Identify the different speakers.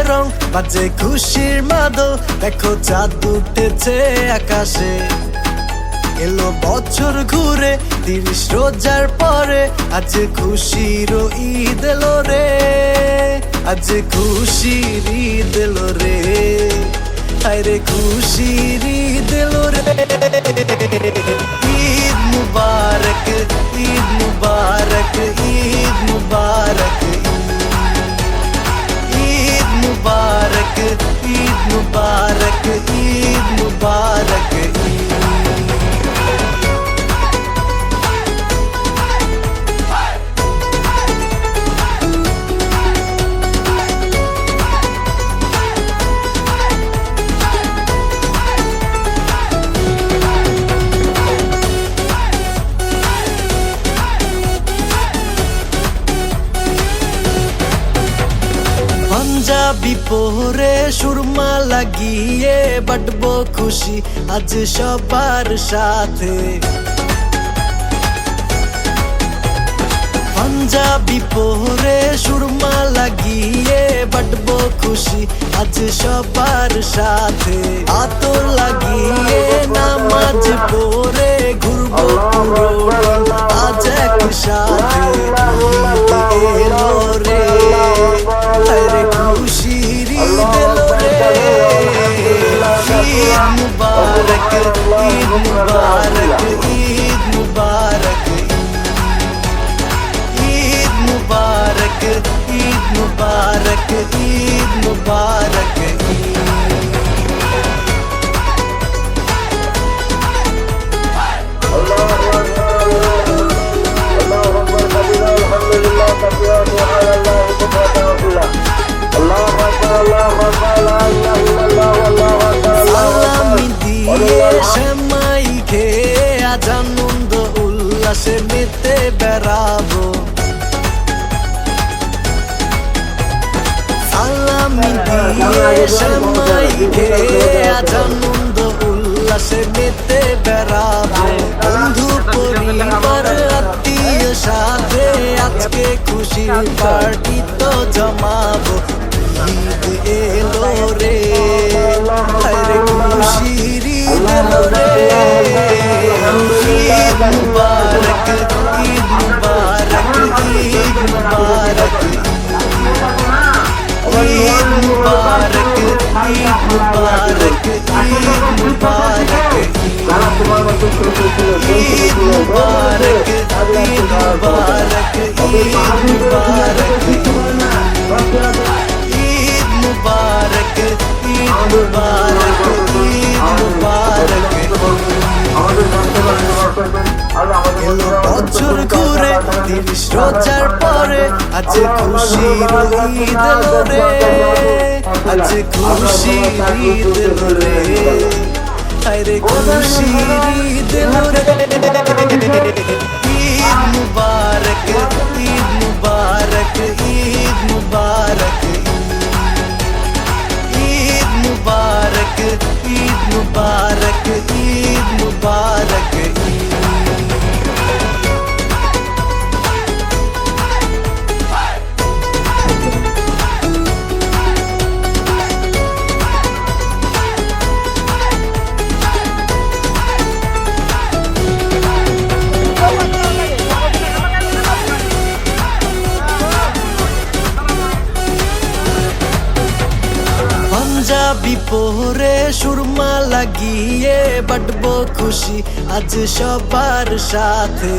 Speaker 1: রং বাজে খুশির মাদল, দেখো চাঁদ উঠেছে আকাশে। এলো বছর ঘুরে 30 রোজার পরে, আজ খুশির ঈদ এলো রে, আজ খুশির ঈদ এলো রে, আরে খুশির ঈদ এলো রে। ঈদ মুবারক, ঈদ মুবারক, ঈদ মুবারক, ঈদ মুবারক, ঈদ মুবারক, ঈদ মুবারক। পাঞ্জাবি পরে সুরমা লাগিয়ে বাটবো খুশি আজ সবার সাথে। পাঞ্জাবি পরে সুরমা লাগিয়ে বাটবো খুশি আজ সবার সাথে। আতর লাগিয়ে নামাজ পড়ে ঘুরবো পুরো আজ একসাথে। এলো রে, আরে খুশির ঈদ এলো রে। ঈদ মুবারক, ঈদ মুবারক, ঈদ মুবারক, ঈদ মুবারক, ঈদ মুবারক, ঈদ মুবারক। সালামি দিয়ে সেমাই খেয়ে আজ আনন্দ উল্লাসে মেতে বেড়াবো। সালামি দিয়ে সেমাই খেয়ে আজ আনন্দ উল্লাসে মেতে বেড়াবো। বন্ধু পরিবার আত্মীয় সাথে আজকে খুশির পার্টি তো জমাবো। ঈদ এলো রে, আরে খুশির ঈদ এলো রে। ঈদ মুবারক, ঈদ মুবারক, ঈদ মুবারক, ঈদ মুবারক, ঈদ মুবারক, ঈদ মুবারক, ঈদ মুবারক, ঈদ মুবারক, ঈদ মুবারক, ঈদ মুবারক, ঈদ মুবারক, ঈদ মুবারক। এলো বছর ঘুরে 30 রোজার পরে, আজ খুশির ঈদ এলো রে, আজ খুশির ঈদ এলো রে, আরে খুশির ঈদ এলো রে। ঈদ মুবারক, ঈদ মুবারক, ঈদ মুবারক, ঈদ মুবারক, ঈদ মুবারক, ঈদ মুবারক। পাঞ্জাবি পরে সুরমা লাগিয়ে বাটবো খুশি আজ সবার সাথে।